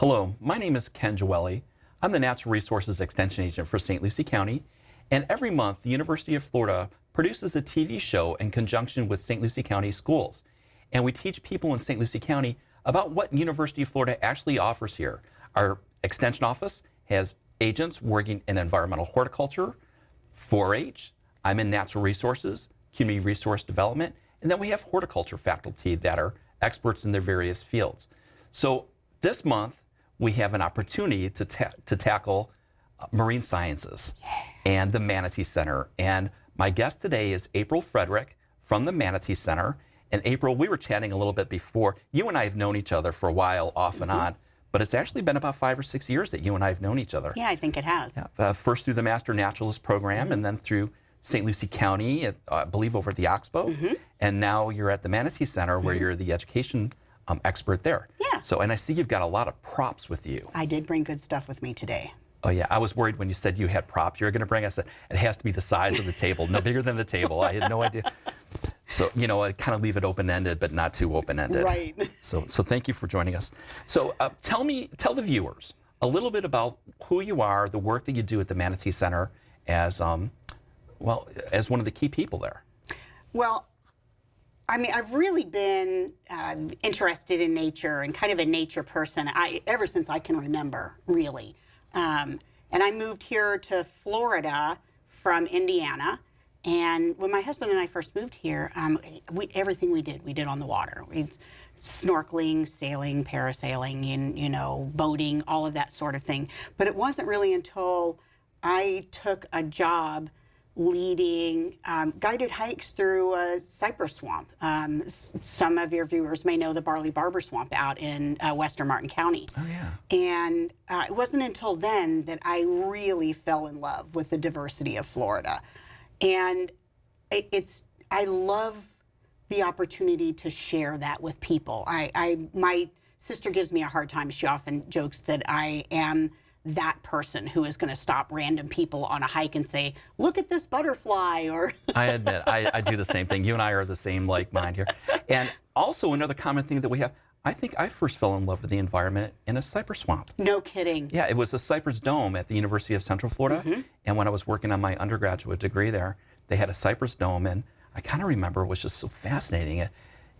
Hello, my name is Ken Joelli. I'm the Natural Resources Extension Agent for St. Lucie County, and every month the University of Florida produces a TV show in conjunction with St. Lucie County schools. And we teach people in St. Lucie County about what University of Florida actually offers here. Our extension office has agents working in environmental horticulture, 4-H, I'm in natural resources, community resource development, and then we have horticulture faculty that are experts in their various fields. So this month, we have an opportunity to tackle marine sciences and the Manatee Center. And my guest today is April Frederick from the Manatee Center. And April, we were chatting a little bit before. You and I have known each other for a while, off and on, but it's actually been about 5 or 6 years that you and I have known each other. Yeah, I think it has. Yeah. First through the Master Naturalist program, and then through St. Lucie County, I believe over at the Oxbow. And now you're at the Manatee Center where you're the education expert there. Yeah. So, and I see you've got a lot of props with you. I did bring good stuff with me today. Oh yeah, I was worried when you said you had props. You were going to bring us, it has to be the size of the table, no bigger than the table. I had no idea. So, you know, I kind of leave it open-ended, but not too open-ended. Right. So thank you for joining us. So tell the viewers a little bit about who you are, the work that you do at the Manatee Center as, well, as one of the key people there. Well, I mean, I've really been interested in nature and kind of a nature person ever since I can remember, really. And I moved here to Florida from Indiana. And when my husband and I first moved here, everything we did on the water. We snorkeling, sailing, parasailing, and, you know, boating, all of that sort of thing. But it wasn't really until I took a job leading guided hikes through a cypress swamp. Some of your viewers may know the Barley Barber Swamp out in western Martin County. Oh, yeah. And it wasn't until then that I really fell in love with the diversity of Florida. And I love the opportunity to share that with people. My sister gives me a hard time. She often jokes that I am that person who is going to stop random people on a hike and say, look at this butterfly, or... I admit, I do the same thing. You and I are the same like mind here. And also another common thing that we have, I think I first fell in love with the environment in a cypress swamp. No kidding. Yeah, it was a cypress dome at the University of Central Florida. And when I was working on my undergraduate degree there, they had a cypress dome, and I kind of remember it was just so fascinating.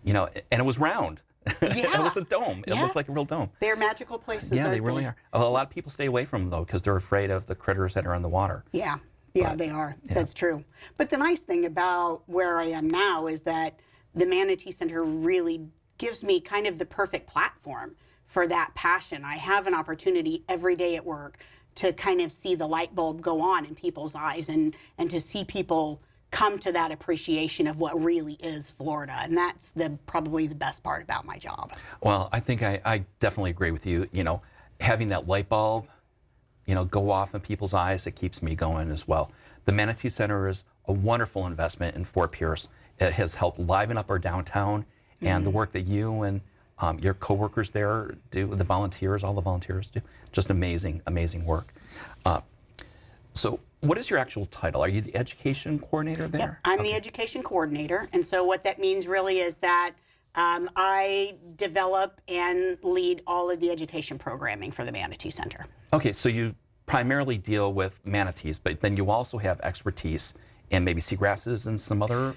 You know, and it was round. Yeah. It was a dome. It looked like a real dome. They're magical places. Yeah, they really are. A lot of people stay away from them, though, because they're afraid of the critters that are in the water. Yeah, they are. Yeah. That's true. But the nice thing about where I am now is that the Manatee Center really gives me kind of the perfect platform for that passion. I have an opportunity every day at work to kind of see the light bulb go on in people's eyes and to see people come to that appreciation of what really is Florida. And that's probably the best part about my job. Well, I think I definitely agree with you. You know, having that light bulb, you know, go off in people's eyes, it keeps me going as well. The Manatee Center is a wonderful investment in Fort Pierce. It has helped liven up our downtown, and the work that you and your coworkers there do, the volunteers, all the volunteers do, just amazing, amazing work. So what is your actual title? Are you the education coordinator there? Yep, I'm the education coordinator. And so what that means really is that I develop and lead all of the education programming for the Manatee Center. Okay, so you primarily deal with manatees, but then you also have expertise in maybe seagrasses and some other...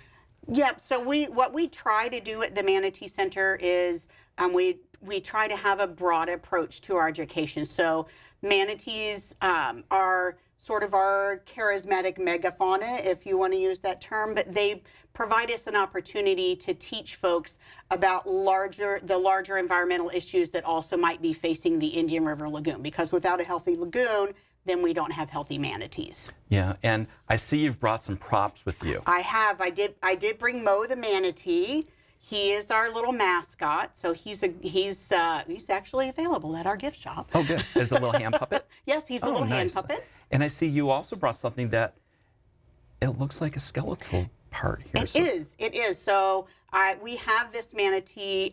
Yep, so what we try to do at the Manatee Center is we try to have a broad approach to our education. So manatees are sort of our charismatic megafauna, if you want to use that term, but they provide us an opportunity to teach folks about the larger environmental issues that also might be facing the Indian River Lagoon, because without a healthy lagoon, then we don't have healthy manatees. Yeah, and I see you've brought some props with you. I have. I did bring Mo the manatee. He is our little mascot, so he's actually available at our gift shop. Oh, good. Is a little hand puppet? Yes, he's a little nice. hand puppet. And I see you also brought something that it looks like a skeletal part here. It is. So we have this manatee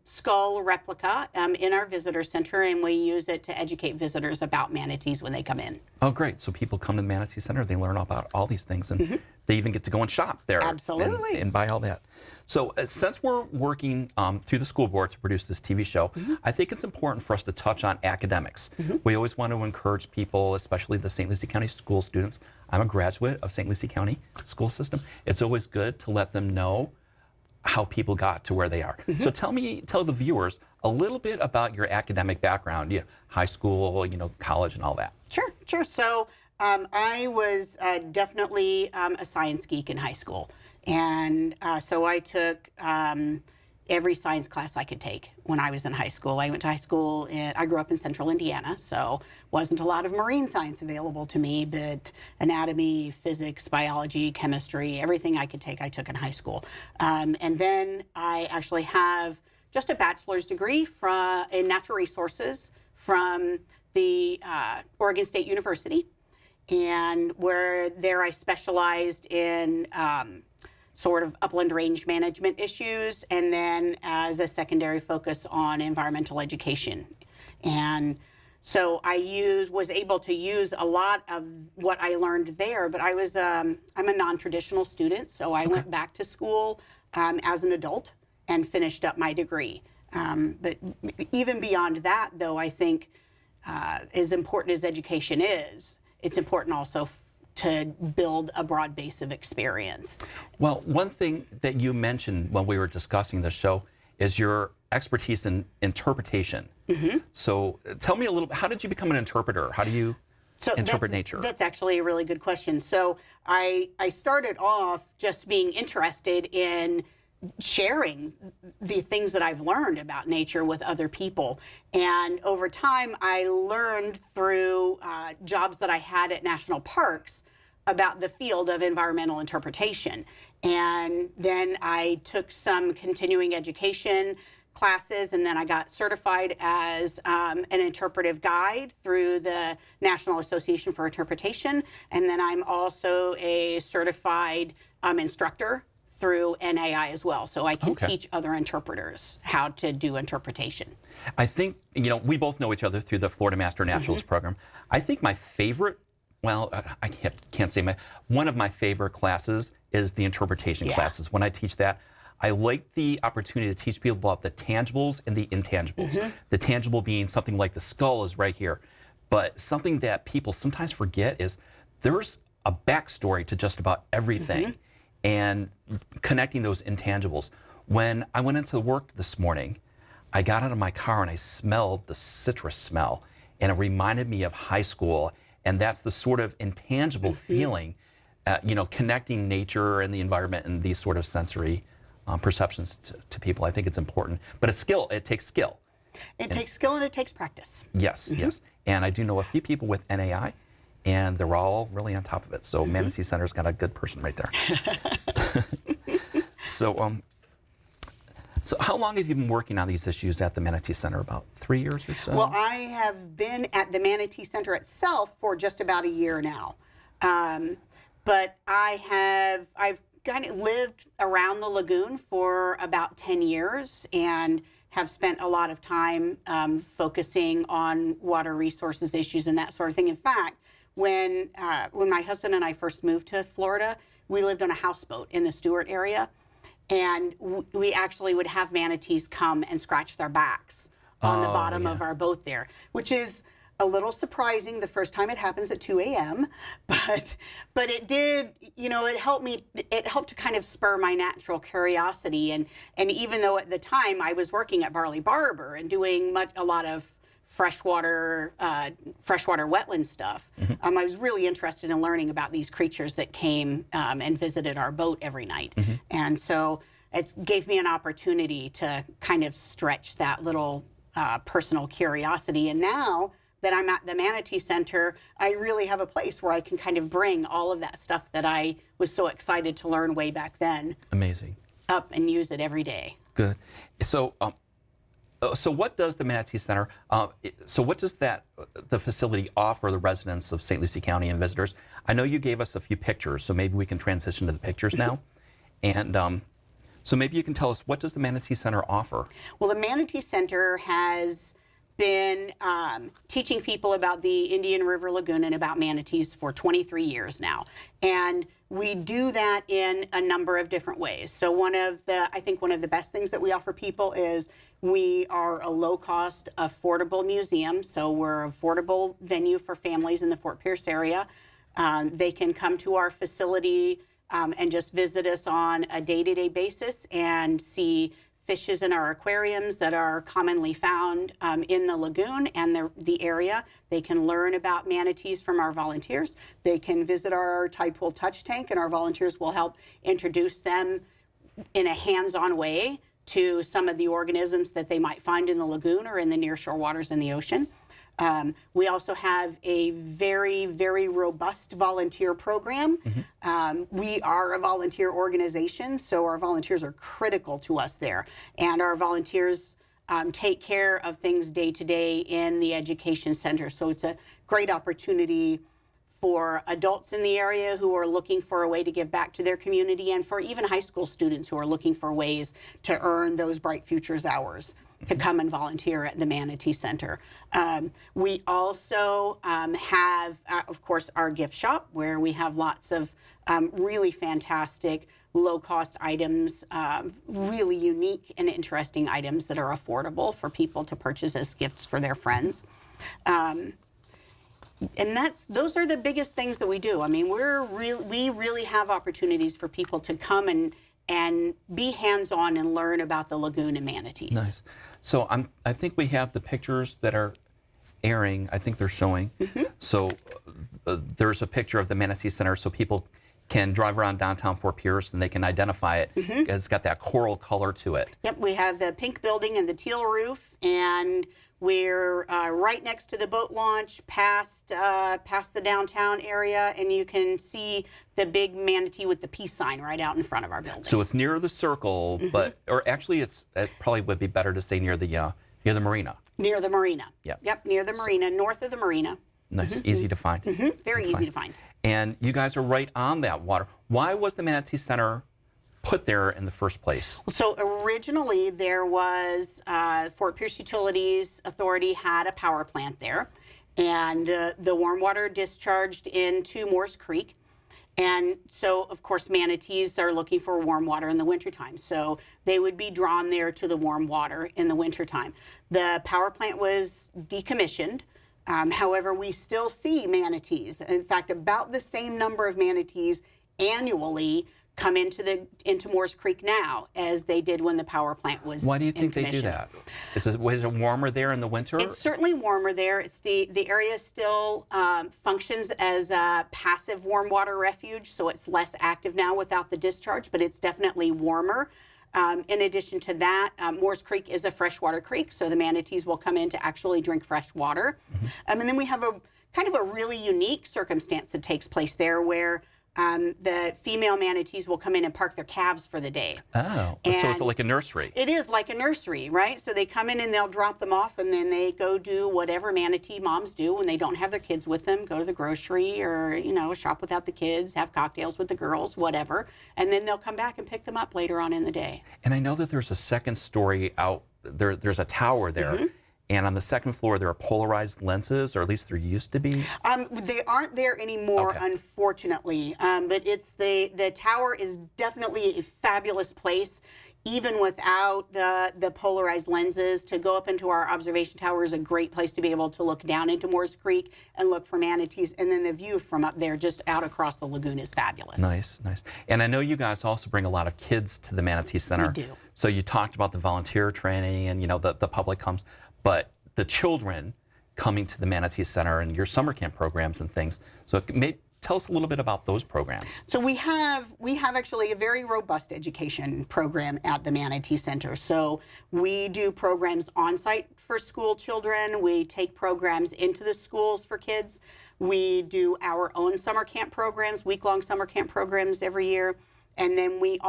skull replica in our visitor center, and we use it to educate visitors about manatees when they come in. Oh, great. So people come to the Manatee Center, they learn about all these things, and they even get to go and shop there. Absolutely. And buy all that. So since we're working through the school board to produce this TV show, I think it's important for us to touch on academics. We always want to encourage people, especially the St. Lucie County school students. I'm a graduate of St. Lucie County school system. It's always good to let them know how people got to where they are. So tell the viewers a little bit about your academic background, high school, college and all that. Sure. So I was definitely a science geek in high school. And so I took every science class I could take when I was in high school. I went to high school, I grew up in central Indiana, so wasn't a lot of marine science available to me, but anatomy, physics, biology, chemistry, everything I could take, I took in high school. And then I actually have just a bachelor's degree in natural resources from the Oregon State University, and where there I specialized in sort of upland range management issues, and then as a secondary focus on environmental education. And so I was able to use a lot of what I learned there, but I'm a non-traditional student, so I went back to school as an adult and finished up my degree. But even beyond that, though, I think as important as education is, it's important also to build a broad base of experience. Well, one thing that you mentioned when we were discussing the show is your expertise in interpretation. So tell me a little bit, how did you become an interpreter? How do you interpret nature? That's actually a really good question. So I started off just being interested in sharing the things that I've learned about nature with other people. And over time, I learned through jobs that I had at national parks about the field of environmental interpretation. And then I took some continuing education classes, and then I got certified as an interpretive guide through the National Association for Interpretation. And then I'm also a certified instructor through NAI as well, so I can teach other interpreters how to do interpretation. I think, we both know each other through the Florida Master Naturalist program. I think my favorite, I can't say one of my favorite classes is the interpretation classes. When I teach that, I like the opportunity to teach people about the tangibles and the intangibles. The tangible being something like the skull is right here, but something that people sometimes forget is there's a backstory to just about everything. And connecting those intangibles. When I went into work this morning, I got out of my car and I smelled the citrus smell, and it reminded me of high school, and that's the sort of intangible feeling, connecting nature and the environment and these sort of sensory perceptions to people. I think it's important, but it's skill. It takes skill. It takes skill and it takes practice. Yes, yes. And I do know a few people with NAI, and they're all really on top of it. So Manatee Center's got a good person right there. So how long have you been working on these issues at the Manatee Center? About 3 years or so? Well, I have been at the Manatee Center itself for just about a year now. But I've kind of lived around the lagoon for about 10 years and have spent a lot of time focusing on water resources issues and that sort of thing. In fact, when my husband and I first moved to Florida, we lived on a houseboat in the Stewart area, and we actually would have manatees come and scratch their backs on the bottom of our boat there, which is a little surprising the first time it happens at 2 a.m., but it did, it helped to kind of spur my natural curiosity, and even though at the time I was working at Barley Barber and doing a lot of freshwater wetland stuff, I was really interested in learning about these creatures that came and visited our boat every night. And so it gave me an opportunity to kind of stretch that little personal curiosity. And now that I'm at the Manatee Center, I really have a place where I can kind of bring all of that stuff that I was so excited to learn way back then. Amazing. Up and use it every day. Good. So what does the Manatee Center, what does the facility offer the residents of St. Lucie County and visitors? I know you gave us a few pictures, so maybe we can transition to the pictures now. And So maybe you can tell us, what does the Manatee Center offer? Well, the Manatee Center has been teaching people about the Indian River Lagoon and about manatees for 23 years now. And we do that in a number of different ways. So I think one of the best things that we offer people is we are a low-cost, affordable museum. So we're an affordable venue for families in the Fort Pierce area. They can come to our facility and just visit us on a day-to-day basis and see fishes in our aquariums that are commonly found in the lagoon and the area. They can learn about manatees from our volunteers. They can visit our tide pool touch tank, and our volunteers will help introduce them in a hands-on way to some of the organisms that they might find in the lagoon or in the nearshore waters in the ocean. We also have a very, very robust volunteer program. We are a volunteer organization, so our volunteers are critical to us there. And our volunteers take care of things day to day in the education center. So it's a great opportunity for adults in the area who are looking for a way to give back to their community, and for even high school students who are looking for ways to earn those Bright Futures hours to come and volunteer at the Manatee Center. We also have, of course, our gift shop, where we have lots of really fantastic low-cost items, really unique and interesting items that are affordable for people to purchase as gifts for their friends. And those are the biggest things that we do. I mean, we really have opportunities for people to come and be hands-on and learn about the lagoon and manatees. Nice. So I think we have the pictures that are airing. I think they're showing. So there's a picture of the Manatee Center, so people can drive around downtown Fort Pierce and they can identify it. It's got that coral color to it. Yep, we have the pink building and the teal roof, and we're right next to the boat launch, past the downtown area, and you can see the big manatee with the peace sign right out in front of our building. So it's near the circle, or actually it probably would be better to say near the marina. Near the marina. Yep, near the marina, north of the marina. Nice, easy to find. Very easy to find. And you guys are right on that water. Why was the Manatee Center put there in the first place? So originally there was Fort Pierce Utilities Authority had a power plant there, and the warm water discharged into Molars Creek. And so, of course, manatees are looking for warm water in the wintertime. So they would be drawn there to the warm water in the wintertime. The power plant was decommissioned. However, we still see manatees. In fact, about the same number of manatees annually come into Molars Creek now as they did when the power plant was in commission. Why do you think they do that? Is it warmer there in the winter? It's certainly warmer there. It's the area still functions as a passive warm water refuge, so it's less active now without the discharge, but it's definitely warmer. In addition to that, Molars Creek is a freshwater creek, so the manatees will come in to actually drink fresh water. And then we have a kind of a really unique circumstance that takes place there, where the female manatees will come in and park their calves for the day. Oh, so it's like a nursery. It is like a nursery, right? So they come in and they'll drop them off, and then they go do whatever manatee moms do when they don't have their kids with them, go to the grocery or, shop without the kids, have cocktails with the girls, whatever. And then they'll come back and pick them up later on in the day. And I know that there's a second story out there. There's a tower there. And on the second floor, there are polarized lenses, or at least there used to be. They aren't there anymore, unfortunately. But it's the tower is definitely a fabulous place, even without the polarized lenses. To go up into our observation tower is a great place to be able to look down into Molars Creek and look for manatees. And then the view from up there, just out across the lagoon, is fabulous. Nice, nice. And I know you guys also bring a lot of kids to the Manatee Center. We do. So you talked about the volunteer training, and the public comes. But the children coming to the Manatee Center and your summer camp programs and things. So tell us a little bit about those programs. So we have actually a very robust education program at the Manatee Center. So we do programs on site for school children. We take programs into the schools for kids. We do our own summer camp programs, week-long summer camp programs every year. And then we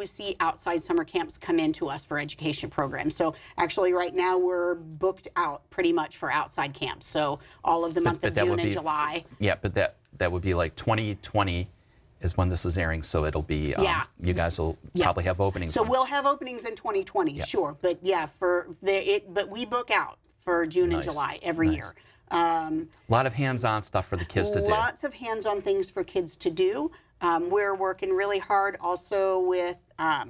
see outside summer camps come into us for education programs. So actually right now we're booked out pretty much for outside camps. So all of the month of June and July. Yeah, but that would be like 2020 is when this is airing, so it'll be, Yeah. you guys will probably have openings. So we'll have openings in 2020, sure. But yeah, but we book out for June and July every year. A lot of hands-on stuff for the kids to do. Lots of hands-on things for kids to do. We're working really hard also with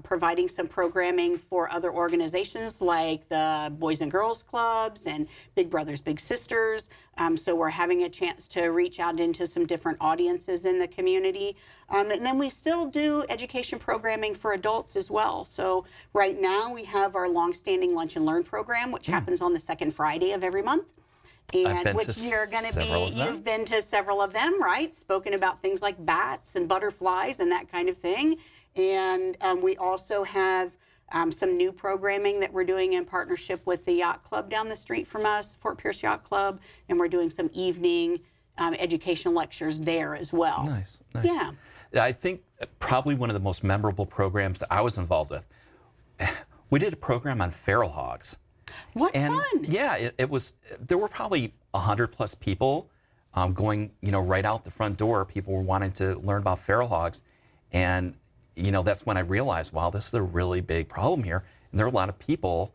providing some programming for other organizations like the Boys and Girls Clubs and Big Brothers Big Sisters. So we're having a chance to reach out into some different audiences in the community. And then we still do education programming for adults as well. So right now we have our longstanding Lunch and Learn program, which happens on the second Friday of every month. And which you're going to be, you've been to several of them, right? Spoken about things like bats and butterflies and that kind of thing. And we also have some new programming that we're doing in partnership with the yacht club down the street from us, Fort Pierce Yacht Club. And we're doing some evening educational lectures there as well. Nice, nice. Yeah. I think probably one of the most memorable programs that I was involved with, we did a program on feral hogs. What fun! Yeah, it was. There were probably 100+ people going, right out the front door. People were wanting to learn about feral hogs, and that's when I realized, wow, this is a really big problem here. And there are a lot of people.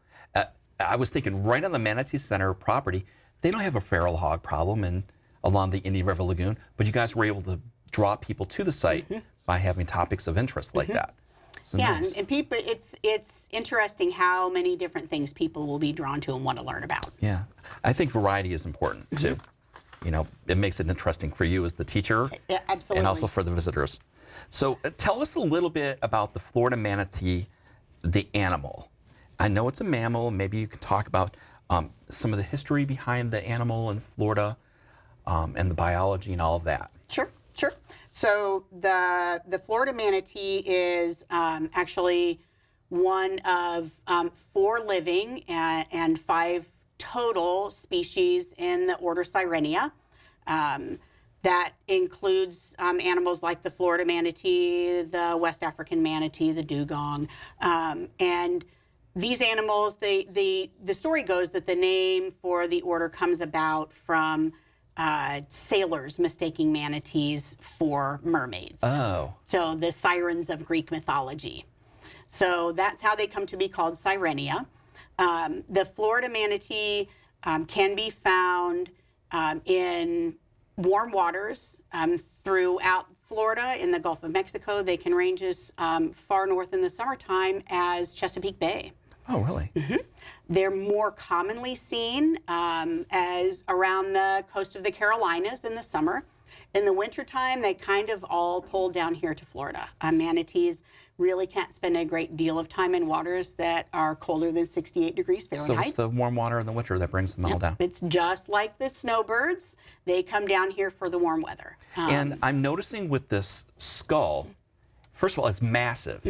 I was thinking, right on the Manatee Center property, they don't have a feral hog problem along the Indian River Lagoon, but you guys were able to draw people to the site by having topics of interest like that. So yeah, nice. and people, it's interesting how many different things people will be drawn to and want to learn about. Yeah, I think variety is important too. It makes it interesting for you as the teacher, Absolutely, and also for the visitors. So tell us a little bit about the Florida manatee, the animal. I know it's a mammal. Maybe you can talk about some of the history behind the animal in Florida and the biology and all of that. Sure, sure. So the Florida manatee is actually one of 4 living and 5 total species in the order Sirenia. That includes animals like the Florida manatee, the West African manatee, the dugong, and these animals. The story goes that the name for the order comes about from sailors mistaking manatees for mermaids. Oh. So the sirens of Greek mythology. So that's how they come to be called Sirenia. The Florida manatee can be found in warm waters throughout Florida, in the Gulf of Mexico. They can range as far north in the summertime as Chesapeake Bay. Oh, really? Mm-hmm. They're more commonly seen as around the coast of the Carolinas in the summer. In the wintertime, they kind of all pull down here to Florida. Manatees really can't spend a great deal of time in waters that are colder than 68 degrees Fahrenheit. So it's the warm water in the winter that brings them all down. It's just like the snowbirds. They come down here for the warm weather. And I'm noticing with this skull, first of all, it's massive.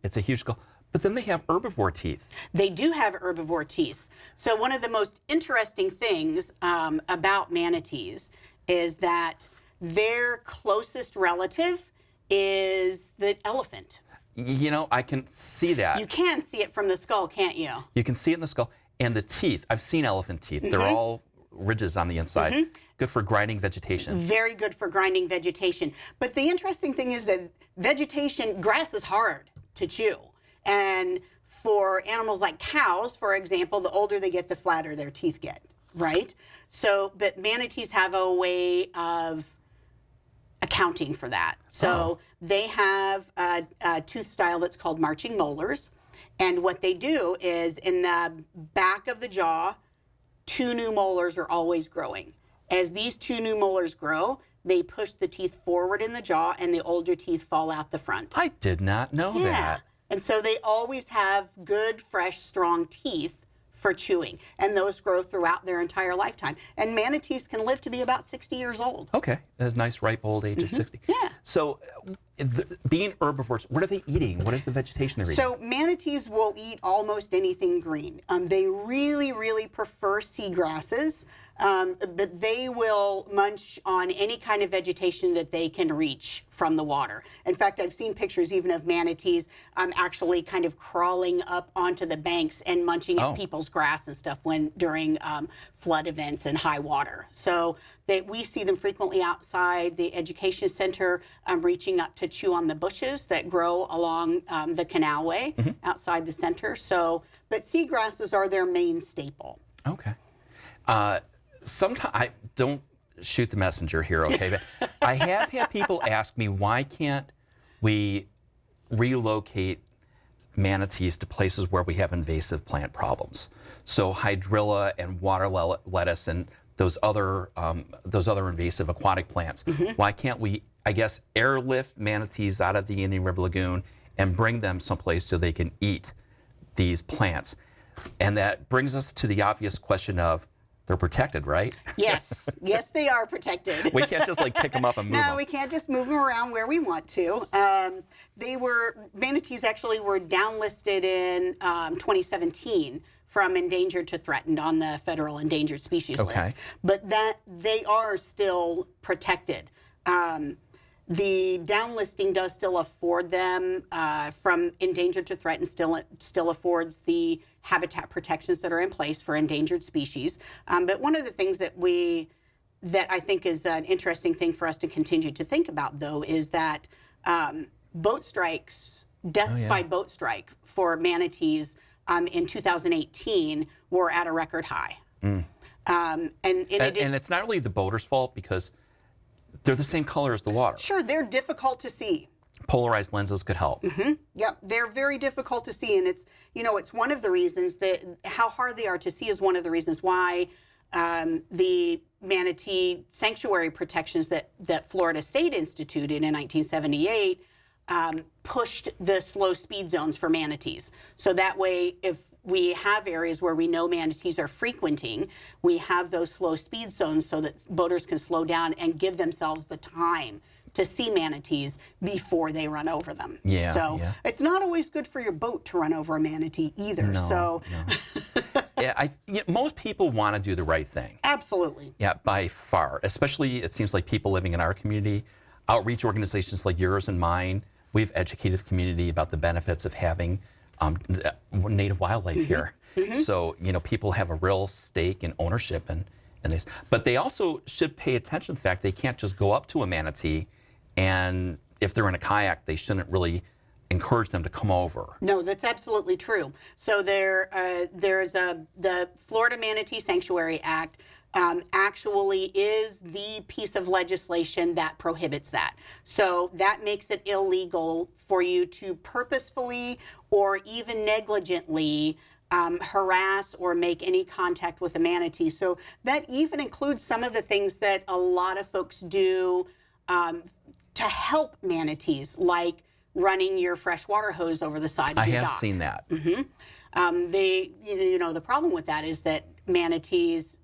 It's a huge skull. But then they have herbivore teeth. They do have herbivore teeth. So one of the most interesting things about manatees is that their closest relative is the elephant. I can see that. You can see it from the skull, can't you? You can see it in the skull. And the teeth, I've seen elephant teeth. They're all ridges on the inside. Good for grinding vegetation. Very good for grinding vegetation. But the interesting thing is that grass is hard to chew. And for animals like cows, for example, the older they get, the flatter their teeth get, right? So, but manatees have a way of accounting for that. So they have a tooth style that's called marching molars. And what they do is in the back of the jaw, 2 new molars are always growing. As these 2 new molars grow, they push the teeth forward in the jaw and the older teeth fall out the front. I did not know that. And so they always have good, fresh, strong teeth for chewing. And those grow throughout their entire lifetime. And manatees can live to be about 60 years old. Okay, a nice ripe old age of 60. Yeah. So being herbivores, what are they eating? What is the vegetation they're eating? So manatees will eat almost anything green. They really, really prefer seagrasses. but they will munch on any kind of vegetation that they can reach from the water. In fact, I've seen pictures even of manatees actually kind of crawling up onto the banks and munching at people's grass and stuff during flood events and high water. So we see them frequently outside the education center, reaching up to chew on the bushes that grow along the canalway outside the center. So, but seagrasses are their main staple. Okay. Sometimes I don't shoot the messenger here, okay? But I have had people ask me, why can't we relocate manatees to places where we have invasive plant problems? So hydrilla and water lettuce and those other invasive aquatic plants. Why can't we, I guess, airlift manatees out of the Indian River Lagoon and bring them someplace so they can eat these plants? And that brings us to the obvious question of, they're protected, right? Yes, yes, they are protected. We can't just like pick them up and move them. No, we can't just move them around where we want to. Manatees actually were downlisted in 2017 from endangered to threatened on the federal endangered species list. But that they are still protected. The downlisting does still afford them from endangered to threatened, still affords the habitat protections that are in place for endangered species. But one of the things that I think is an interesting thing for us to continue to think about, though, is that boat strikes, deaths by boat strike for manatees in 2018 were at a record high. And it's not really the boater's fault because they're the same color as the water. Sure, they're difficult to see. Polarized lenses could help. Yep, they're very difficult to see, and it's one of the reasons that how hard they are to see is one of the reasons why the manatee sanctuary protections that Florida State instituted in 1978 pushed the slow speed zones for manatees. So that way, if we have areas where we know manatees are frequenting, we have those slow speed zones so that boaters can slow down and give themselves the time to see manatees before they run over them. So it's not always good for your boat to run over a manatee either. No. Most people want to do the right thing. Absolutely. Yeah, by far. Especially, it seems like people living in our community, outreach organizations like yours and mine, we've educated the community about the benefits of having native wildlife here. So, people have a real stake in ownership in this. But they also should pay attention to the fact they can't just go up to a manatee, and if they're in a kayak, they shouldn't really encourage them to come over. No, that's absolutely true. So there's the Florida Manatee Sanctuary Act actually is the piece of legislation that prohibits that. So that makes it illegal for you to purposefully or even negligently harass or make any contact with a manatee. So that even includes some of the things that a lot of folks do to help manatees, like running your freshwater hose over the side of your dock. I have seen that. The problem with that is that manatees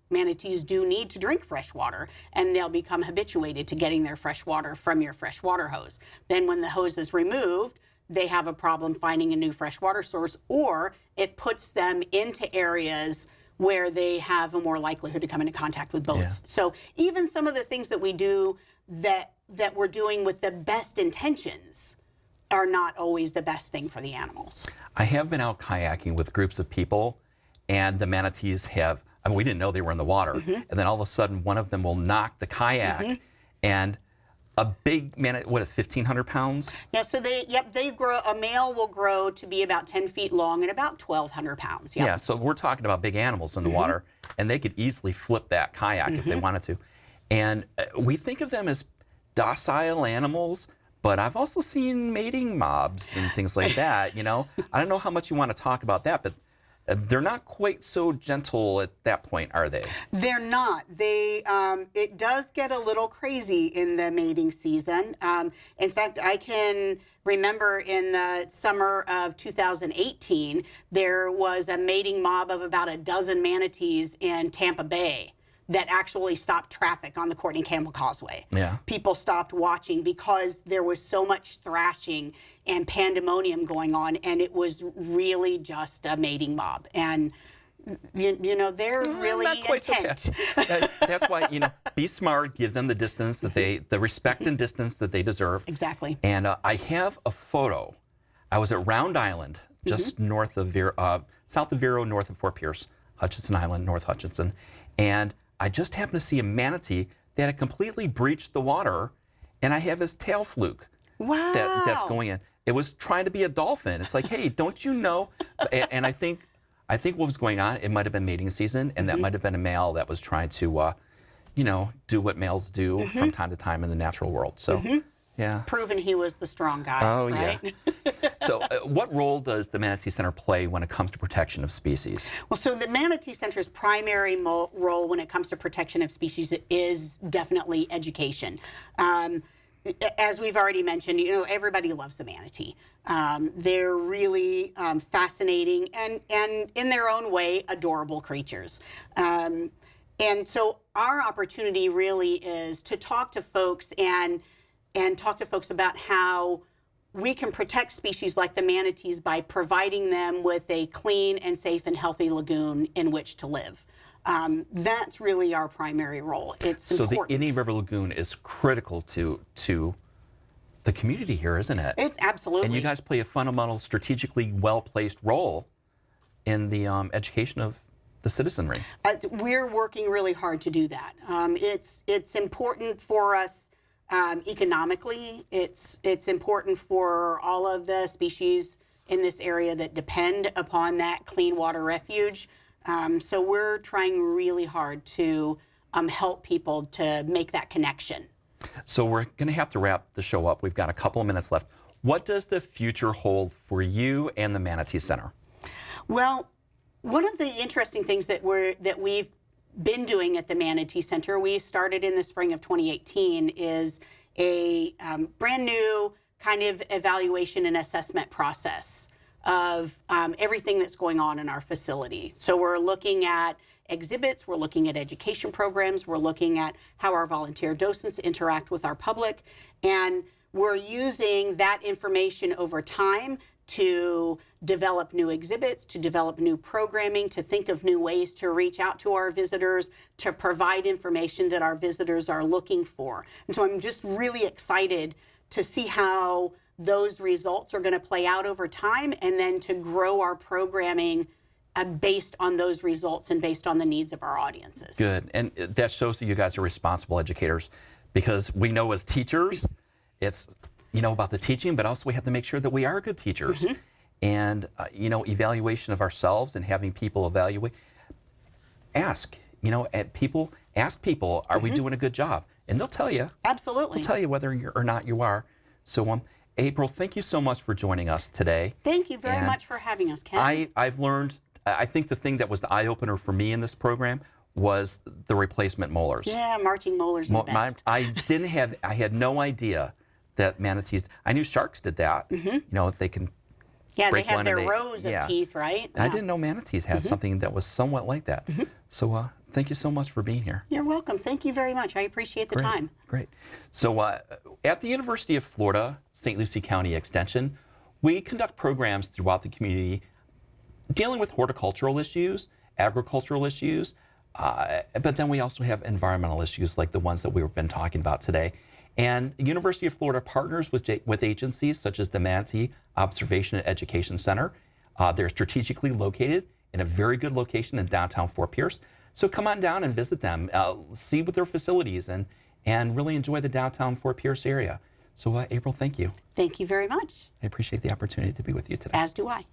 do need to drink fresh water, and they'll become habituated to getting their fresh water from your freshwater hose. Then when the hose is removed, they have a problem finding a new freshwater source, or it puts them into areas where they have a more likelihood to come into contact with boats. So even some of the things that we do that we're doing with the best intentions are not always the best thing for the animals. I have been out kayaking with groups of people, and the manatees we didn't know they were in the water. And then all of a sudden, one of them will knock the kayak, and a big manatee, 1,500 pounds? Yeah, so they grow, a male will grow to be about 10 feet long and about 1,200 pounds. Yeah, so we're talking about big animals in the water, and they could easily flip that kayak if they wanted to. And we think of them as docile animals, but I've also seen mating mobs and things like that, I don't know how much you want to talk about that, but they're not quite so gentle at that point, are they? They're not. It does get a little crazy in the mating season. In fact, I can remember in the summer of 2018, there was a mating mob of about a dozen manatees in Tampa Bay that actually stopped traffic on the Courtney Campbell Causeway. Yeah. People stopped watching because there was so much thrashing and pandemonium going on, and it was really just a mating mob. And you know, they're really Not quite intent. so fast. That's why, be smart, give them the distance that the respect and distance that they deserve. Exactly. And I have a photo. I was at Round Island, just north of south of Vero, north of Fort Pierce, Hutchinson Island, North Hutchinson. And I just happened to see a manatee that had completely breached the water, and I have his tail fluke. Wow. That's going in. It was trying to be a dolphin. It's like, hey, don't you know? And I think what was going on, it might have been mating season, and that might have been a male that was trying to, do what males do from time to time in the natural world. So, yeah. Proven he was the strong guy. Oh, right? yeah. So what role does the Manatee Center play when it comes to protection of species? Well, so the Manatee Center's primary role when it comes to protection of species is definitely education. As we've already mentioned, everybody loves the manatee. They're really fascinating and in their own way, adorable creatures. And so our opportunity really is to talk to folks and talk to folks about how we can protect species like the manatees by providing them with a clean and safe and healthy lagoon in which to live. That's really our primary role. It's important. The Inni River Lagoon is critical to the community here, isn't it? It's absolutely. And you guys play a fundamental, strategically well-placed role in the education of the citizenry. We're working really hard to do that. It's important for us economically. It's important for all of the species in this area that depend upon that clean water refuge. So we're trying really hard to help people to make that connection. So we're going to have to wrap the show up. We've got a couple of minutes left. What does the future hold for you and the Manatee Center? Well, one of the interesting things that we've been doing at the Manatee Center, we started in the spring of 2018, is a brand new kind of evaluation and assessment process of everything that's going on in our facility. So we're looking at exhibits, we're looking at education programs, we're looking at how our volunteer docents interact with our public, and we're using that information over time to develop new exhibits, to develop new programming, to think of new ways to reach out to our visitors, to provide information that our visitors are looking for. And so I'm just really excited to see how those results are going to play out over time, and then to grow our programming based on those results and based on the needs of our audiences. Good. And that shows that you guys are responsible educators, because we know as teachers, it's, about the teaching, but also we have to make sure that we are good teachers. And, evaluation of ourselves and having people evaluate. Ask people, are we doing a good job? And they'll tell you. Absolutely. They'll tell you whether you're or not you are. So, April, thank you so much for joining us today. Thank you very much for having us, Ken. I've learned, I think the thing that was the eye-opener for me in this program was the replacement molars. Yeah, marching molars are the best. I had no idea that manatees, I knew sharks did that. They can break they have one their and rows of teeth, right? I didn't know manatees had something that was somewhat like that. So thank you so much for being here. You're welcome. Thank you very much. I appreciate the time. Great. So at the University of Florida, St. Lucie County Extension, we conduct programs throughout the community dealing with horticultural issues, agricultural issues, but then we also have environmental issues like the ones that we've been talking about today. And the University of Florida partners with agencies such as the Manatee Observation and Education Center. They're strategically located in a very good location in downtown Fort Pierce. So come on down and visit them, see what their facilities and really enjoy the downtown Fort Pierce area. So April, thank you. Thank you very much. I appreciate the opportunity to be with you today. As do I.